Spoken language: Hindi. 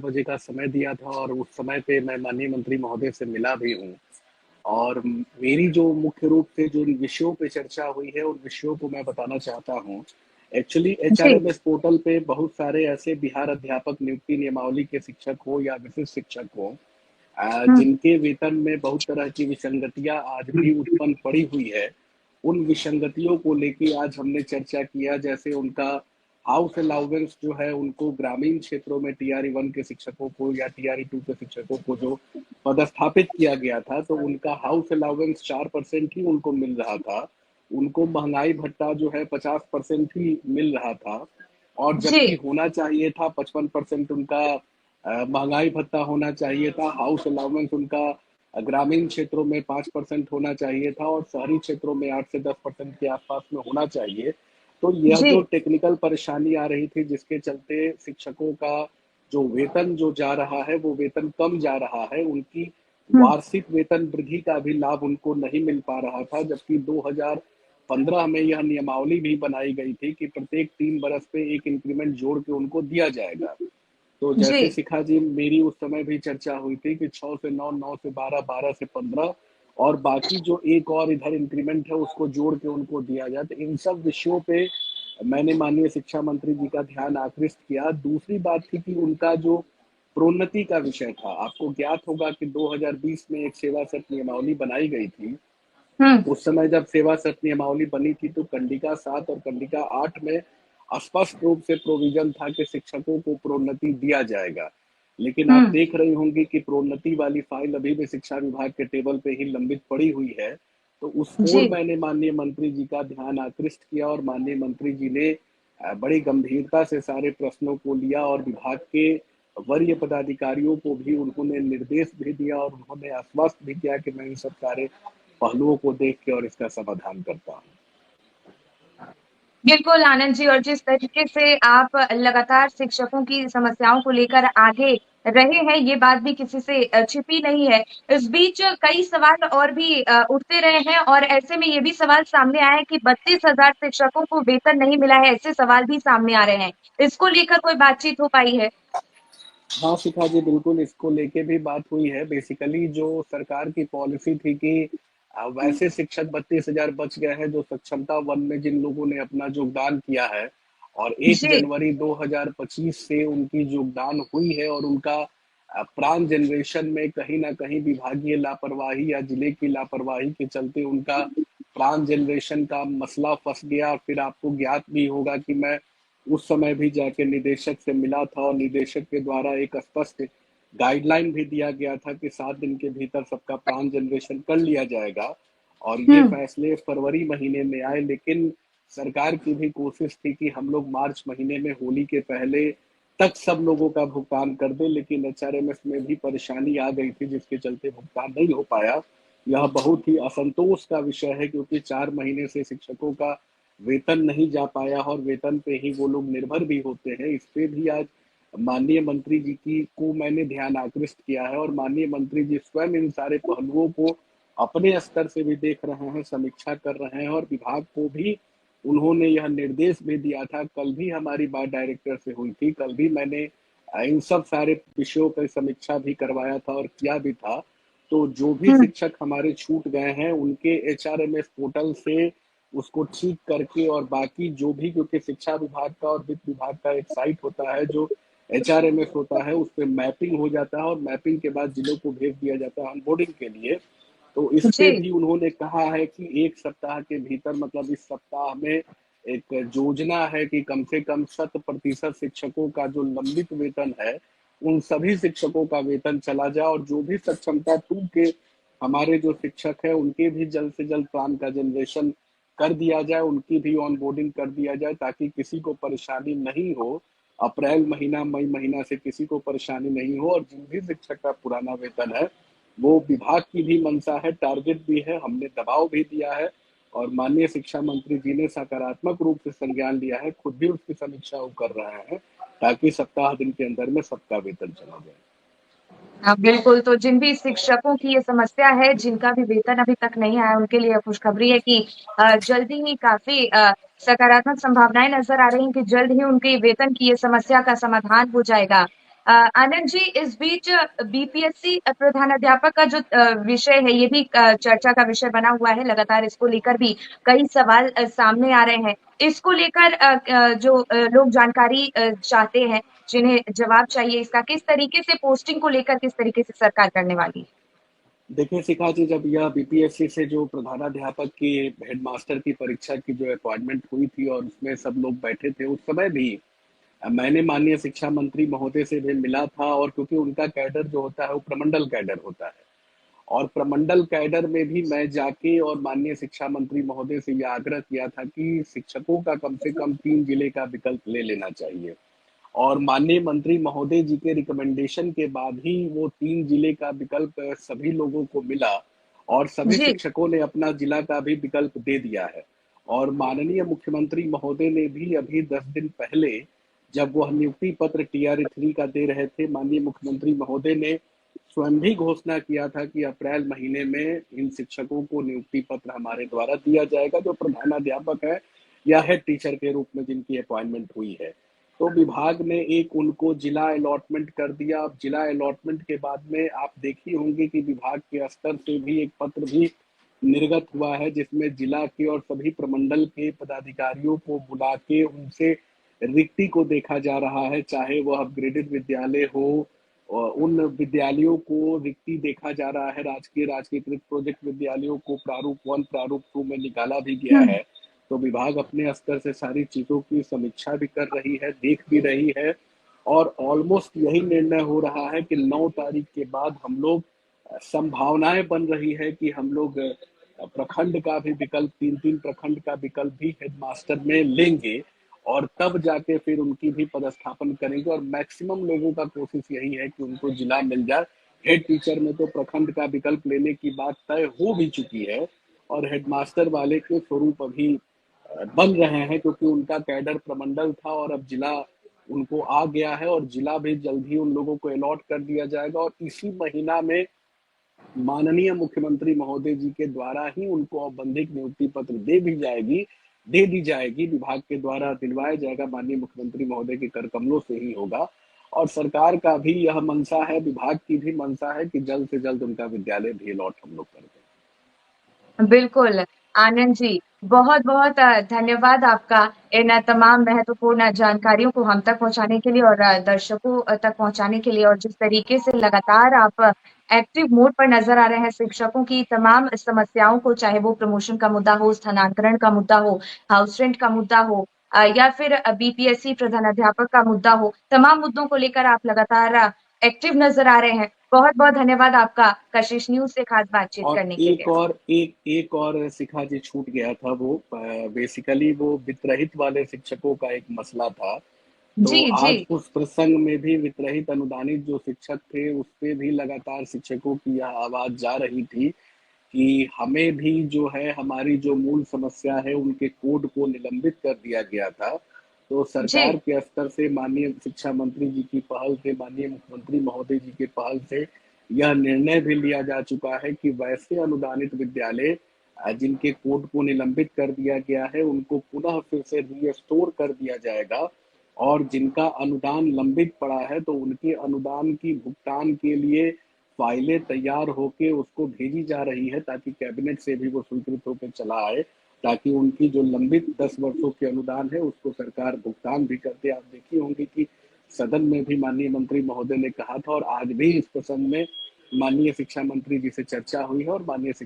बजे का समय दिया था और उस समय पे मैं माननीय मंत्री महोदय से मिला भी हूँ। और मेरी जो मुख्य रूप से जो विषयों पे चर्चा हुई है, उन विषयों को मैं बताना चाहता हूँ। एक्चुअली जी। एचआरएमएस पोर्टल पे बहुत सारे ऐसे बिहार अध्यापक नियुक्ति नियमावली के शिक्षक हो या विशिष्ट शिक्षक हो, हम्म। जिनके वेतन में बहुत तरह की विसंगतियां आज भी उत्पन्न पड़ी हुई है। उन विसंगतियों को लेके आज हमने चर्चा किया, जैसे उनका हाउस अलाउंस जो है, उनको ग्रामीण क्षेत्रों में टीआरई 1 के शिक्षकों को या टीआरई 2 के शिक्षकों को जो पदस्थापित किया गया था, तो उनका हाउस अलाउंस 4% ही उनको मिल रहा था। उनको महंगाई भत्ता जो है 50% ही मिल रहा था, और जी। जबकि होना चाहिए था 55% उनका महंगाई भत्ता होना चाहिए था। हाउस अलाउंस उनका ग्रामीण क्षेत्रों में 5% होना चाहिए था और शहरी क्षेत्रों में 8 से 10% के आसपास में होना चाहिए। तो यह जी। जो टेक्निकल परेशानी आ रही थी, जिसके चलते शिक्षकों का जो वेतन जो जा रहा है, वो वेतन कम जा रहा है। उनकी हम्म। वार्षिक वेतन वृद्धि का भी लाभ उनको नहीं मिल पा रहा था, जबकि 2015 में यह नियमावली भी बनाई गई थी कि प्रत्येक 3 बरस पे एक इंक्रीमेंट जोड़ के उनको दिया जाएगा। तो जी। जैसे शिखा जी, मेरी उस समय भी चर्चा हुई थी कि 6 से 9, 9 से 12, 12 से 15 और बाकी जो एक और इधर इंक्रीमेंट है उसको जोड़ के उनको दिया जाए। तो इन सब विषयों पे मैंने माननीय शिक्षा मंत्री जी का ध्यान आकृष्ट किया। दूसरी बात थी कि उनका जो प्रोन्नति का विषय था, आपको ज्ञात होगा कि 2020 में एक सेवा शर्त नियमावली बनाई गई थी। हम्म। उस समय जब सेवा शर्त नियमावली बनी थी, तो कंडिका 7 और कंडिका 8 में स्पष्ट रूप से प्रोविजन था कि शिक्षकों को प्रोन्नति दिया जाएगा। लेकिन आप हम्म। देख रही होंगी कि प्रोन्नति वाली फाइल अभी भी शिक्षा विभाग के टेबल पे ही लंबित पड़ी हुई है। तो उस ओर जी। मैंने माननीय मंत्री जी का ध्यान आकृष्ट किया और माननीय मंत्री जी ने बड़ी गंभीरता से सारे प्रश्नों को लिया और विभाग के वरीय पदाधिकारियों को भी उन्होंने निर्देश भी दिया और उन्होंने आश्वस्त भी किया कि मैं इन सब सारे पहलुओं को देख के और इसका समाधान करता हूँ। बिल्कुल आनंद जी, और जिस तरीके से आप लगातार शिक्षकों की समस्याओं को लेकर आगे रहे हैं, ये बात भी किसी से छिपी नहीं है। इस बीच कई सवाल और भी उठते रहे हैं, और ऐसे में ये भी सवाल सामने आया है कि 32,000 शिक्षकों को वेतन नहीं मिला है, ऐसे सवाल भी सामने आ रहे हैं। इसको लेकर कोई बातचीत हो पाई है? हाँ शिखा जी, बिल्कुल इसको लेके भी बात हुई है। बेसिकली जो सरकार की पॉलिसी थी कि वैसे शिक्षक 32,000 बच गए हैं जो सक्षमता 1 में जिन लोगों ने अपना योगदान किया है, और 1 जी। जनवरी 2025 से उनकी योगदान हुई है, और उनका प्राण जनरेशन में कहीं ना कहीं विभागीय लापरवाही या जिले की लापरवाही के चलते उनका प्राण जनरेशन का मसला फंस गया। फिर आपको ज्ञात भी होगा कि मैं उस समय भी जाके निदेशक से मिला था और निदेशक के द्वारा एक स्पष्ट गाइडलाइन भी दिया गया था कि 7 दिन के भीतर सबका प्राण जनरेशन कर लिया जाएगा, और ये हम्म। फैसले फरवरी महीने में आए। लेकिन सरकार की भी कोशिश थी कि हम लोग मार्च महीने में होली के पहले तक सब लोगों का भुगतान कर दे, लेकिन एचआरएमएस में भी परेशानी आ गई थी जिसके चलते भुगतान नहीं हो पाया। यह बहुत ही असंतोष का विषय है, क्योंकि 4 महीने से शिक्षकों का वेतन नहीं जा पाया और वेतन पे ही वो लोग निर्भर भी होते हैं। इस पे भी आज माननीय मंत्री जी की को मैंने ध्यान आकृष्ट किया है, और माननीय मंत्री जी स्वयं इन सारे पहलुओं को अपने स्तर से भी देख रहे हैं, समीक्षा कर रहे हैं, और विभाग को भी उन्होंने यह निर्देश भी दिया था। कल भी हमारी बात डायरेक्टर से हुई थी, कल भी मैंने इन सब सारे विषयों पर समीक्षा भी करवाया था और किया भी था। तो जो भी हम्म। शिक्षक हमारे छूट गए हैं, उनके एचआरएमएस पोर्टल से उसको ठीक करके, और बाकी जो भी, क्योंकि शिक्षा विभाग का और वित्त विभाग का एक साइट होता है जो एचआरएमएस होता है, उस पर मैपिंग हो जाता है और मैपिंग के बाद जिलों को भेज दिया जाता है ऑनबोर्डिंग के लिए। तो इस पे जी। भी उन्होंने कहा है कि 1 सप्ताह के भीतर, मतलब इस सप्ताह में एक योजना है कि कम से कम 100% शिक्षकों का जो लंबित वेतन है, उन सभी शिक्षकों का वेतन चला जाए, और जो भी सक्षमता 2 के हमारे जो शिक्षक हैं उनके भी जल्द से जल्द प्लान का जनरेशन कर दिया जाए, उनकी भी ऑनबोर्डिंग कर दिया जाए, ताकि किसी को परेशानी नहीं हो। अप्रैल महीना, मई महीना से किसी को परेशानी नहीं हो, और जिन भी शिक्षक का पुराना वेतन है, वो विभाग की भी मंशा है, टारगेट भी है, हमने दबाव भी दिया है, और माननीय शिक्षा मंत्री जी ने सकारात्मक रूप से संज्ञान लिया है, खुद भी उसकी समीक्षा वो कर रहे हैं, ताकि सप्ताह दिन के अंदर में सबका वेतन चला जाए। हाँ, बिल्कुल। तो जिन भी शिक्षकों की ये समस्या है, जिनका भी वेतन अभी तक नहीं आया, उनके लिए खुशखबरी है कि जल्दी ही काफ़ी सकारात्मक संभावनाएँ नज़र आ रही हैं कि जल्द ही उनके वेतन की ये समस्या का समाधान हो जाएगा। आनंद जी, इस बीच बीपीएससी प्रधानाध्यापक का जो विषय है, ये भी चर्चा का विषय बना हुआ है। लगातार इसको लेकर भी कई सवाल सामने आ रहे हैं। इसको लेकर जो लोग जानकारी चाहते हैं, जिन्हें जवाब चाहिए इसका, किस तरीके से पोस्टिंग को लेकर किस तरीके से सरकार करने वाली है? देखिए शिखा जी, जब यह बीपीएससी से जो प्रधानाध्यापक की हेडमास्टर की परीक्षा की जो अपॉइंटमेंट हुई थी और उसमें सब लोग बैठे थे, उस समय भी मैंने माननीय शिक्षा मंत्री महोदय से भी मिला था। और क्योंकि उनका कैडर जो होता है वो प्रमंडल कैडर होता है, और प्रमंडल कैडर में भी मैं जाके और माननीय शिक्षा मंत्री महोदय से यह आग्रह किया था कि शिक्षकों का कम से कम 3 जिले का विकल्प ले लेना चाहिए। और माननीय मंत्री महोदय जी के रिकमेंडेशन के बाद ही वो 3 जिले का विकल्प सभी लोगों को मिला, और सभी जी, शिक्षकों ने अपना जिला का भी विकल्प दे दिया है। और माननीय मुख्यमंत्री महोदय ने भी अभी 10 दिन पहले, जब वह नियुक्ति पत्र TR3 का दे रहे थे, माननीय मुख्यमंत्री महोदय ने स्वयं भी घोषणा किया था कि अप्रैल महीने में इन शिक्षकों को नियुक्ति पत्र हमारे द्वारा दिया जाएगा, जो प्रधानाध्यापक है या हेड टीचर के रूप में जिनकी अपॉइंटमेंट हुई है। तो विभाग ने एक उनको जिला अलॉटमेंट कर दिया। अब जिला अलॉटमेंट के बाद में आप देखी होंगे कि विभाग के स्तर से भी एक पत्र भी निर्गत हुआ है, जिसमें जिला के और सभी प्रमंडल के पदाधिकारियों को बुला के उनसे रिक्ति को देखा जा रहा है, चाहे वह अपग्रेडेड विद्यालय हो। और उन विद्यालयों को रिक्ति देखा जा रहा है। राजकीय राजकीयकृत प्रोजेक्ट विद्यालयों को प्रारूप 1 प्रारूप 2 में निकाला भी गया हम्म, है। तो विभाग अपने स्तर से सारी चीजों की समीक्षा भी कर रही है, देख भी रही है। और ऑलमोस्ट यही निर्णय हो रहा है कि 9 तारीख के बाद हम लोग, संभावनाएं बन रही है कि हम लोग प्रखंड का भी विकल्प, 3-3 प्रखंड का विकल्प भी हेडमास्टर में लेंगे, और तब जाके फिर उनकी भी पदस्थापन करेंगे। और मैक्सिमम लोगों का कोशिश यही है कि उनको जिला मिल जाए। हेड टीचर में तो प्रखंड का विकल्प लेने की बात तय हो भी चुकी है, और हेडमास्टर वाले के स्वरूप अभी बन रहे हैं, क्योंकि उनका कैडर प्रमंडल था और अब जिला उनको आ गया है, और जिला भी जल्द ही उन लोगों को अलॉट कर दिया जाएगा। और इसी महीना में माननीय मुख्यमंत्री महोदय जी के द्वारा ही उनको औपबंधिक नियुक्ति पत्र दे दी जाएगी। विभाग के द्वारा दिलवाया जाएगा, माननीय मुख्यमंत्री महोदय के कर कमलों से ही होगा। और सरकार का भी यह मंशा है, विभाग की भी मंशा है कि जल्द से जल्द उनका विद्यालय भी अलॉट हम लोग कर दें। बिल्कुल, आनंद जी, बहुत-बहुत धन्यवाद आपका इन तमाम महत्वपूर्ण जानकारियों को हम तक पहुँचाने के लिए और दर्शकों तक पहुँचाने के लिए, और जिस तरीके से लगातार आप एक्टिव मोड पर नज़र आ रहे हैं, शिक्षकों की तमाम समस्याओं को, चाहे वो प्रमोशन का मुद्दा हो, स्थानांतरण का मुद्दा हो, हाउस रेंट का मुद्दा हो, या फिर बीपीएससी प्रधानाध्यापक का मुद्दा हो, तमाम मुद्दों को लेकर आप लगातार एक्टिव नज़र आ रहे हैं। बहुत-बहुत धन्यवाद आपका कशिश न्यूज़ से खास बातचीत और करने के लिए। एक और शिखा जी छूट गया था, वो बेसिकली वो वित्तरहित वाले शिक्षकों का एक मसला था। तो जी, जी। आज उस प्रसंग में भी वित्तरहित अनुदानित जो शिक्षक थे, उस पे भी लगातार शिक्षकों की यह आवाज जा रही थी कि हमें भी जो है, हमारी जो मूल समस्या है, उनके कोड को निलंबित कर दिया गया था। तो सरकार जी, के स्तर से माननीय शिक्षा मंत्री जी की पहल से, माननीय मुख्यमंत्री महोदय जी के पहल से यह निर्णय भी लिया जा चुका है कि वैसे अनुदानित विद्यालय जिनके कोड को निलंबित कर दिया गया है, उनको पुनः फिर से रीस्टोर कर दिया जाएगा। और जिनका अनुदान लंबित पड़ा है, तो उनके अनुदान की भुगतान के लिए फाइलें तैयार होके उसको भेजी जा रही है, ताकि कैबिनेट से भी वो स्वीकृत होकर चला आए, ताकि उनकी जो लंबित 10 वर्षों के अनुदान है उसको सरकार भुगतान भी करते। आप देखिए होंगे कि सदन में भी माननीय मंत्री महोदय ने कहा था, और आज भी इस प्रसंग में माननीय शिक्षा मंत्री जी से चर्चा हुई है, और माननीय